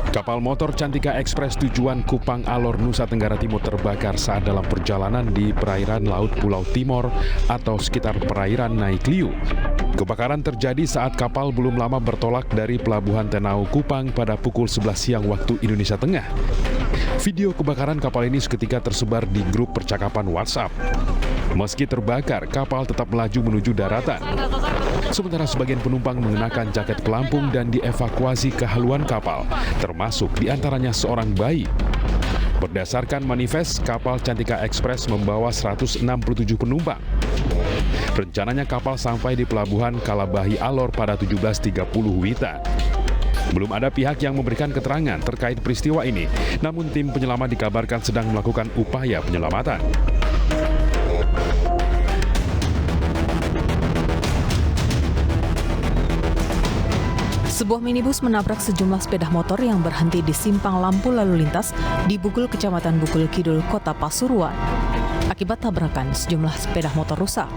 Kapal motor Cantika Express tujuan Kupang Alor, Nusa Tenggara Timur terbakar saat dalam perjalanan di perairan Laut Pulau Timor atau sekitar perairan Naikliu. Kebakaran terjadi saat kapal belum lama bertolak dari Pelabuhan Tenau Kupang pada pukul 11 siang waktu Indonesia Tengah. Video kebakaran kapal ini seketika tersebar di grup percakapan WhatsApp. Meski terbakar, kapal tetap melaju menuju daratan. Sementara sebagian penumpang mengenakan jaket pelampung dan dievakuasi ke haluan kapal, termasuk diantaranya seorang bayi. Berdasarkan manifest, kapal Cantika Express membawa 167 penumpang. Rencananya kapal sampai di Pelabuhan Kalabahi Alor pada 17.30 WITA. Belum ada pihak yang memberikan keterangan terkait peristiwa ini, namun tim penyelamat dikabarkan sedang melakukan upaya penyelamatan. Sebuah minibus menabrak sejumlah sepeda motor yang berhenti di simpang lampu lalu lintas di Bugul, Kecamatan Bugul Kidul, Kota Pasuruan. Akibat tabrakan, sejumlah sepeda motor rusak.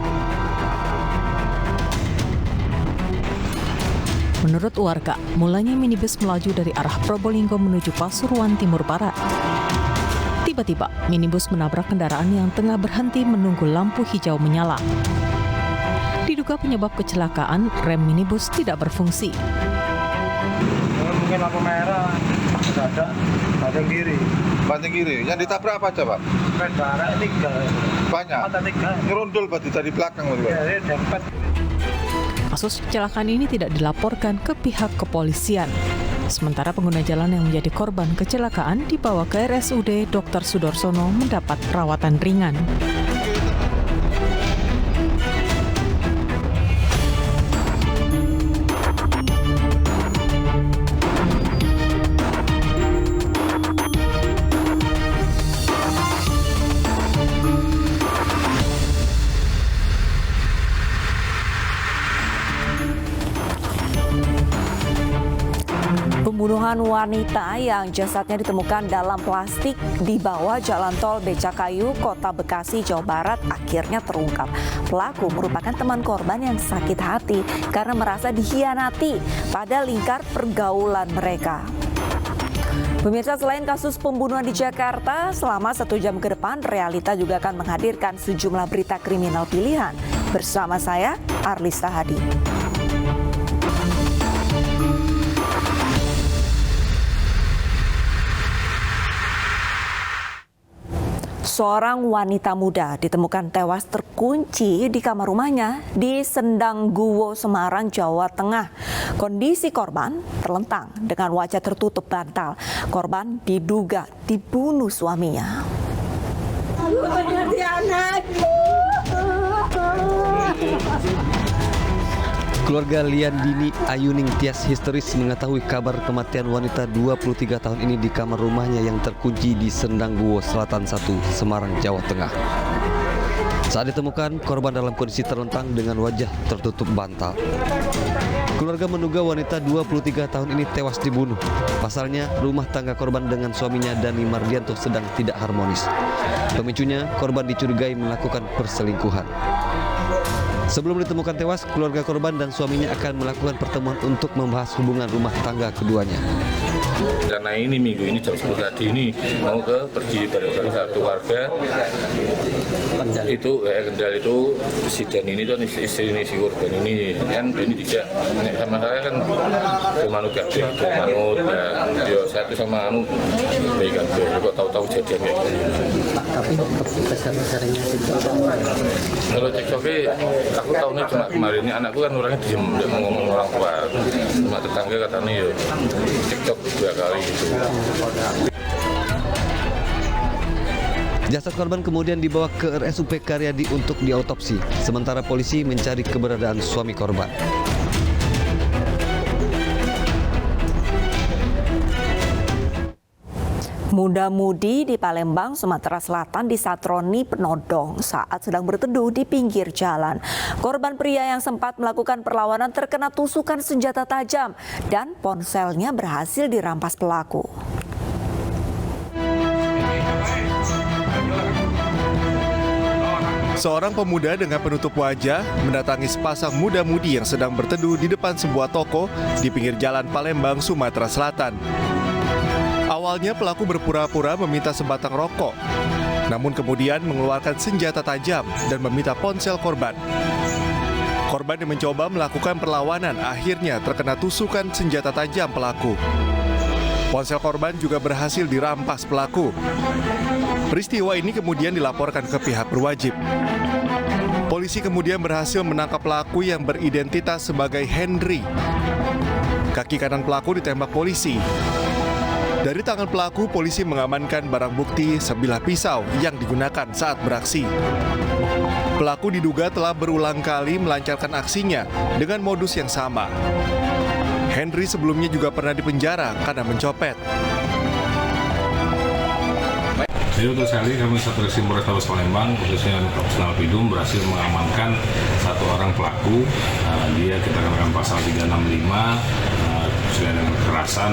Menurut warga, mulanya minibus melaju dari arah Probolinggo menuju Pasuruan Timur Barat. Tiba-tiba, minibus menabrak kendaraan yang tengah berhenti menunggu lampu hijau menyala. Diduga penyebab kecelakaan, rem minibus tidak berfungsi. Mungkin lampu merah, ada kiri. Banting kiri. Yang ditabrak apa aja, Pak? Sepeda tiga. Banyak. Ada tiga. Ngerundul berarti dari belakang, Pak. Ya, dempet. Kasus kecelakaan ini tidak dilaporkan ke pihak kepolisian. Sementara pengguna jalan yang menjadi korban kecelakaan dibawa ke RSUD Dr. Sudarsono mendapat perawatan ringan. Pembunuhan wanita yang jasadnya ditemukan dalam plastik di bawah jalan tol Becakayu, Kota Bekasi, Jawa Barat akhirnya terungkap. Pelaku merupakan teman korban yang sakit hati karena merasa dikhianati pada lingkar pergaulan mereka. Pemirsa, selain kasus pembunuhan di Jakarta, selama 1 jam ke depan, Realita juga akan menghadirkan sejumlah berita kriminal pilihan. Bersama saya, Arlista Hadi. Seorang wanita muda ditemukan tewas terkunci di kamar rumahnya di Sendangguwo, Semarang, Jawa Tengah. Kondisi korban terlentang dengan wajah tertutup bantal. Korban diduga dibunuh suaminya. Keluarga Liandini Ayuning Tias histeris mengetahui kabar kematian wanita 23 tahun ini di kamar rumahnya yang terkunci di Sendangguwo Selatan 1, Semarang, Jawa Tengah. Saat ditemukan, korban dalam kondisi terlentang dengan wajah tertutup bantal. Keluarga menduga wanita 23 tahun ini tewas dibunuh. Pasalnya, rumah tangga korban dengan suaminya Dani Mardianto sedang tidak harmonis. Pemicunya, korban dicurigai melakukan perselingkuhan. Sebelum ditemukan tewas, keluarga korban dan suaminya akan melakukan pertemuan untuk membahas hubungan rumah tangga keduanya. Karena ini minggu ini jam 10 tadi ini mau pergi dari salah satu warga itu Kendal itu si Dan ini tuh istri ini si korban ini kan ini tidak sama saya kan manut gede manut dan dia satu sama anu baik kan kok tahu-tahu jadian kayak gini. Tapi besar-besarnya itu kalau cekcoknya aku tahunya cuma kemarin ini anakku kan orangnya diem tidak mau ngomong orang tua cuma tetangga katanya ya cekcok 2 kali gitu. Jasad korban kemudian dibawa ke RSUP Karyadi untuk diautopsi, sementara polisi mencari keberadaan suami korban. Muda-mudi di Palembang, Sumatera Selatan disatroni penodong saat sedang berteduh di pinggir jalan. Korban pria yang sempat melakukan perlawanan terkena tusukan senjata tajam dan ponselnya berhasil dirampas pelaku. Seorang pemuda dengan penutup wajah mendatangi sepasang muda-mudi yang sedang berteduh di depan sebuah toko di pinggir jalan Palembang, Sumatera Selatan. Awalnya pelaku berpura-pura meminta sebatang rokok, namun kemudian mengeluarkan senjata tajam dan meminta ponsel korban. Korban yang mencoba melakukan perlawanan akhirnya terkena tusukan senjata tajam pelaku. Ponsel korban juga berhasil dirampas pelaku. Peristiwa ini kemudian dilaporkan ke pihak berwajib. Polisi kemudian berhasil menangkap pelaku yang beridentitas sebagai Henry. Kaki kanan pelaku ditembak polisi. Dari tangan pelaku, polisi mengamankan barang bukti sebilah pisau yang digunakan saat beraksi. Pelaku diduga telah berulang kali melancarkan aksinya dengan modus yang sama. Henry sebelumnya juga pernah dipenjara karena mencopet. Jadi untuk sekali kami Satreskrim Polrestabes Palembang khususnya Kapolres Pidum berhasil mengamankan satu orang pelaku. Dia kita kenakan pasal 365 sesuai dengan kekerasan.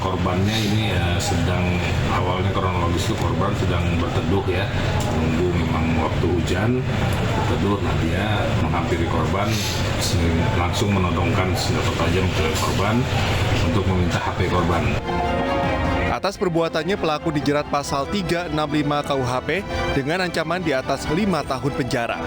Korbannya ini sedang awalnya kronologis itu korban sedang berteduh ya, menunggu memang waktu hujan berteduh. Nah dia menghampiri korban langsung menodongkan senjata tajam ke korban untuk meminta HP korban. Atas perbuatannya pelaku dijerat pasal 365 KUHP dengan ancaman di atas 5 tahun penjara.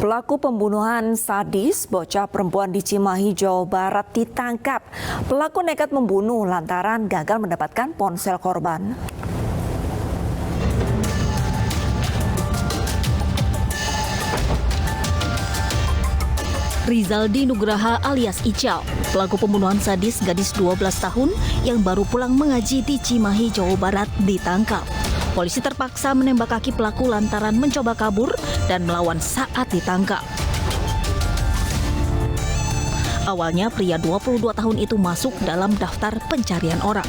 Pelaku pembunuhan sadis bocah perempuan di Cimahi, Jawa Barat ditangkap. Pelaku nekat membunuh lantaran gagal mendapatkan ponsel korban. Rizaldi Nugraha alias Ical, pelaku pembunuhan sadis gadis 12 tahun yang baru pulang mengaji di Cimahi, Jawa Barat ditangkap. Polisi terpaksa menembak kaki pelaku lantaran mencoba kabur dan melawan saat ditangkap. Awalnya pria 22 tahun itu masuk dalam daftar pencarian orang.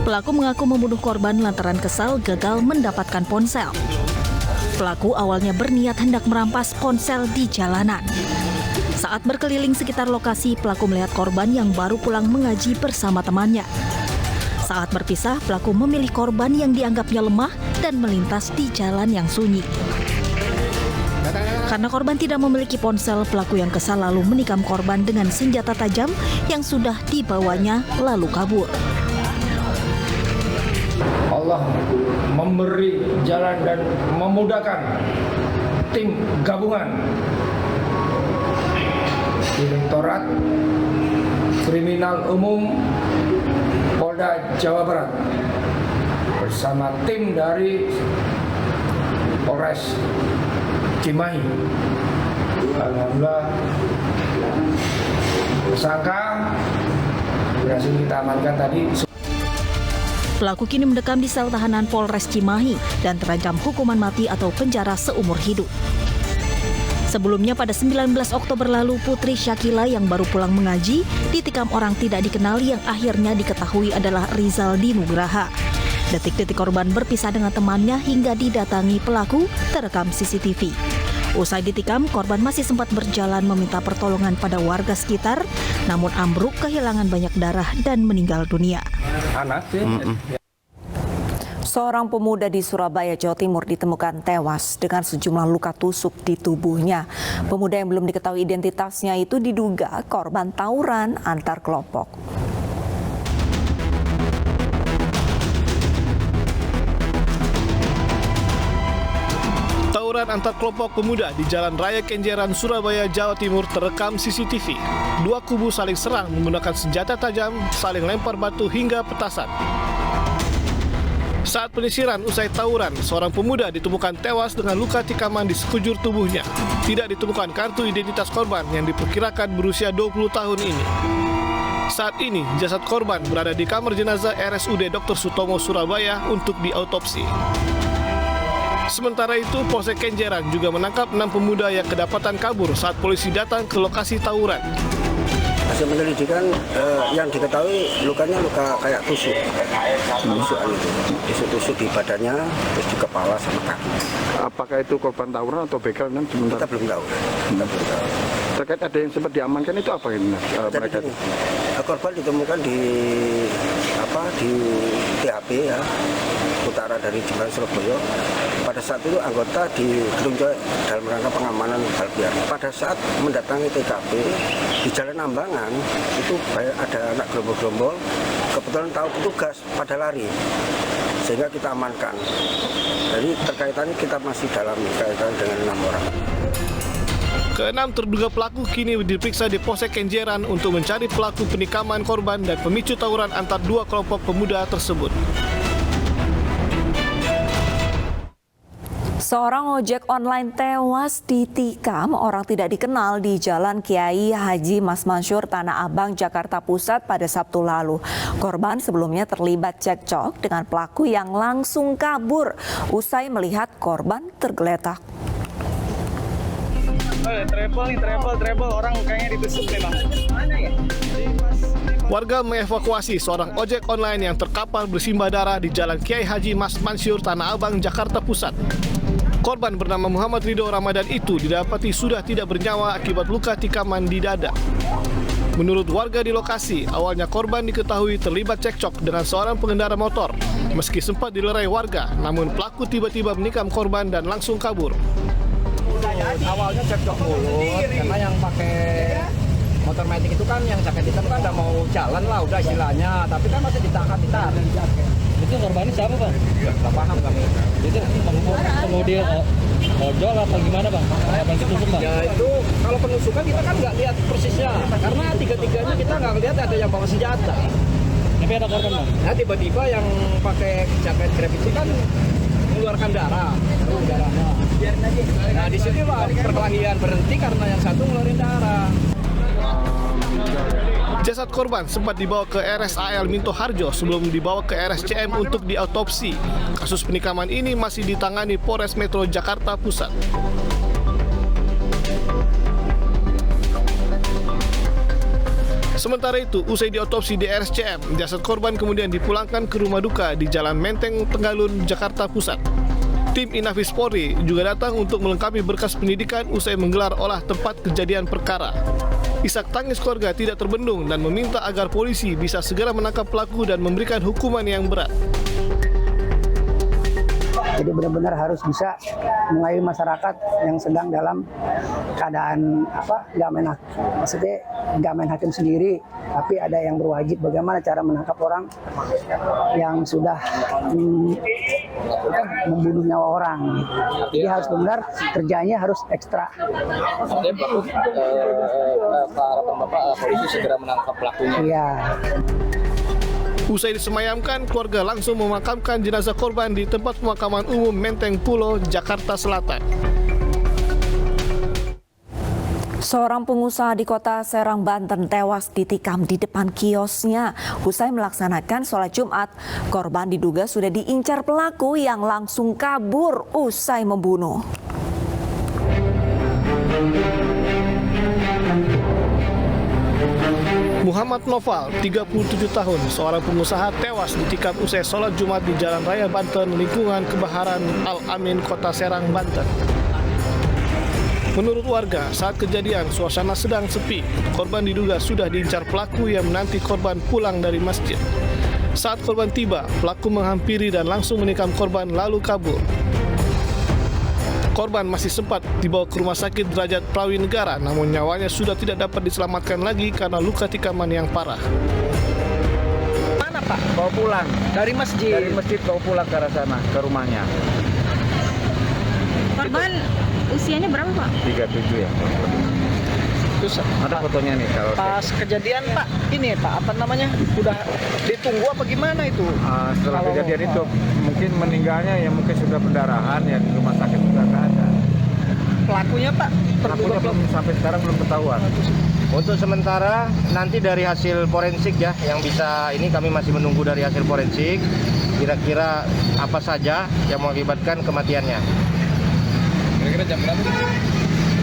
Pelaku mengaku membunuh korban lantaran kesal gagal mendapatkan ponsel. Pelaku awalnya berniat hendak merampas ponsel di jalanan. Saat berkeliling sekitar lokasi, pelaku melihat korban yang baru pulang mengaji bersama temannya. Saat berpisah, pelaku memilih korban yang dianggapnya lemah dan melintas di jalan yang sunyi. Karena korban tidak memiliki ponsel, pelaku yang kesal lalu menikam korban dengan senjata tajam yang sudah dibawanya lalu kabur. Allah memberi jalan dan memudahkan tim gabungan Direktorat Kriminal Umum Polda Jawa Barat bersama tim dari Polres Cimahi. Alhamdulillah tersangka berhasil kita amankan tadi. Pelaku kini mendekam di sel tahanan Polres Cimahi dan terancam hukuman mati atau penjara seumur hidup. Sebelumnya pada 19 Oktober lalu, Putri Syakila yang baru pulang mengaji ditikam orang tidak dikenal yang akhirnya diketahui adalah Rizaldi Nugraha. Detik-detik korban berpisah dengan temannya hingga didatangi pelaku terekam CCTV. Usai ditikam, korban masih sempat berjalan meminta pertolongan pada warga sekitar, namun ambruk kehilangan banyak darah dan meninggal dunia. Seorang pemuda di Surabaya, Jawa Timur ditemukan tewas dengan sejumlah luka tusuk di tubuhnya. Pemuda yang belum diketahui identitasnya itu diduga korban tawuran antar kelompok. Tawuran antar kelompok pemuda di Jalan Raya Kenjeran, Surabaya, Jawa Timur terekam CCTV. Dua kubu saling serang menggunakan senjata tajam, saling lempar batu hingga petasan. Saat penyisiran usai tawuran, seorang pemuda ditemukan tewas dengan luka tikaman di sekujur tubuhnya. Tidak ditemukan kartu identitas korban yang diperkirakan berusia 20 tahun ini. Saat ini, jasad korban berada di kamar jenazah RSUD Dr. Sutomo, Surabaya untuk diautopsi. Sementara itu, Polsek Kenjeran juga menangkap 6 pemuda yang kedapatan kabur saat polisi datang ke lokasi tawuran. Hasil penyelidikan yang diketahui lukanya luka kayak tusukan itu, tusuk di badannya, terus di kepala sama kaki. Apakah itu korban tawuran atau begal? Kita belum tahu. Terkait ada yang sempat diamankan itu apa ini? Mereka itu? Korban ditemukan di THP ya, utara dari Jember Surabaya. Pada saat itu anggota di Gedung Joy dalam rangka pengamanan Balbiar. Pada saat mendatangi TKP di Jalan Ambangan itu ada anak gerombol-gerombol, kebetulan tahu petugas pada lari, sehingga kita amankan. Jadi terkaitannya kita masih dalam kaitan dengan 6 orang. Keenam terduga pelaku kini diperiksa di Polsek Kenjeran untuk mencari pelaku penikaman korban dan pemicu tawuran antar dua kelompok pemuda tersebut. Seorang ojek online tewas ditikam orang tidak dikenal di Jalan Kiai Haji Mas Mansur, Tanah Abang, Jakarta Pusat pada Sabtu lalu. Korban sebelumnya terlibat cekcok dengan pelaku yang langsung kabur usai melihat korban tergeletak. Travel orang kayaknya ditusuk nih Bang. Mana ya? Warga mengevakuasi seorang ojek online yang terkapar bersimbah darah di Jalan Kiai Haji Mas Mansur, Tanah Abang, Jakarta Pusat. Korban bernama Muhammad Ridho Ramadan itu didapati sudah tidak bernyawa akibat luka tikaman di dada. Menurut warga di lokasi, awalnya korban diketahui terlibat cekcok dengan seorang pengendara motor. Meski sempat dilerai warga, namun pelaku tiba-tiba menikam korban dan langsung kabur. Awalnya cekcok mulut karena yang pakai motor metik itu kan yang jaket hitam kan udah mau jalan lah udah istilahnya, tapi kan masih ditahan. Itu korbannya siapa Bang? Nggak paham kami. Itu pengemudi ojol apa gimana Bang? Apa ditusuk Bang? Ya itu kalau penusukan kita kan nggak lihat persisnya karena tiga-tiganya kita nggak lihat ada yang bawa senjata. Tapi ada korban Bang? Nah tiba-tiba yang pakai jaket grab itu kan mengeluarkan darah. Nah di sini lah perkelahian berhenti karena yang satu ngeluarin darah. Jasad korban sempat dibawa ke RSAL Minto Harjo sebelum dibawa ke RSCM untuk diautopsi. Kasus penikaman ini masih ditangani Polres Metro Jakarta Pusat. Sementara itu, usai diautopsi di RSCM, jasad korban kemudian dipulangkan ke rumah duka di Jalan Menteng, Tenggalun, Jakarta Pusat. Tim Inafis Polri juga datang untuk melengkapi berkas penyidikan usai menggelar olah tempat kejadian perkara. Isak tangis keluarga tidak terbendung dan meminta agar polisi bisa segera menangkap pelaku dan memberikan hukuman yang berat. Jadi benar-benar harus bisa mengayomi masyarakat yang sedang dalam keadaan nggak main hakim sendiri, tapi ada yang berwajib bagaimana cara menangkap orang yang sudah membunuh nyawa orang. Jadi harus benar kerjanya harus ekstra. Harapan Bapak polisi segera menangkap pelakunya. Iya. Usai disemayamkan, keluarga langsung memakamkan jenazah korban di tempat pemakaman umum Menteng Pulo, Jakarta Selatan. Seorang pengusaha di kota Serang, Banten tewas ditikam di depan kiosnya. Usai melaksanakan sholat Jumat, korban diduga sudah diincar pelaku yang langsung kabur usai membunuh. Muhammad Noval, 37 tahun, seorang pengusaha tewas ditikam usai sholat Jumat di Jalan Raya Banten, lingkungan Kebaharan Al-Amin, Kota Serang, Banten. Menurut warga, saat kejadian suasana sedang sepi. Korban diduga sudah diincar pelaku yang menanti korban pulang dari masjid. Saat korban tiba, pelaku menghampiri dan langsung menikam korban lalu kabur. Korban masih sempat dibawa ke rumah sakit Derajat Prawi Negara, namun nyawanya sudah tidak dapat diselamatkan lagi karena luka tikaman yang parah. Mana Pak? Bawa pulang dari masjid. Dari masjid bawa pulang ke arah sana, ke rumahnya. Korban usianya berapa Pak? 37 ya. Terus ada fotonya nih kalau pas kejadian Pak, ini Pak apa namanya? Udah ditunggu apa gimana itu? Setelah kejadian itu mungkin meninggalnya ya mungkin sudah pendarahan ya di rumah sakit sudah nggak ada. Pelakunya Pak? Pelakunya belum sampai sekarang belum ketahuan. Untuk sementara nanti dari hasil forensik ya yang bisa ini kami masih menunggu dari hasil forensik kira-kira apa saja yang mengakibatkan kematiannya. Kira-kira jam berapa?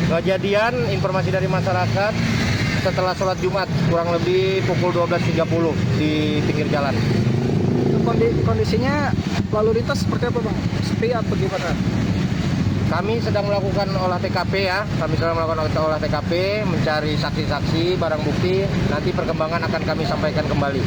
Kejadian informasi dari masyarakat setelah sholat Jumat, kurang lebih pukul 12.30 di pinggir jalan. Kondisinya lalu lintas seperti apa Bang? Sepi atau gimana? Kami sedang melakukan olah TKP ya, olah TKP, mencari saksi-saksi, barang bukti, nanti perkembangan akan kami sampaikan kembali.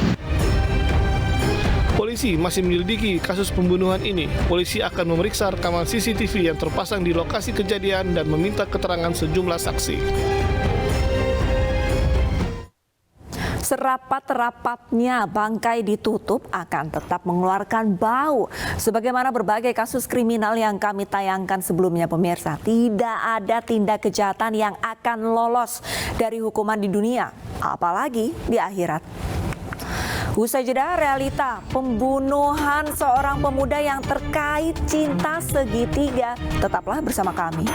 Polisi masih menyelidiki kasus pembunuhan ini. Polisi akan memeriksa rekaman CCTV yang terpasang di lokasi kejadian dan meminta keterangan sejumlah saksi. Serapat-rapatnya bangkai ditutup akan tetap mengeluarkan bau. Sebagaimana berbagai kasus kriminal yang kami tayangkan sebelumnya pemirsa, tidak ada tindak kejahatan yang akan lolos dari hukuman di dunia, apalagi di akhirat. Usai jeda, realita pembunuhan seorang pemuda yang terkait cinta segitiga. Tetaplah bersama kami.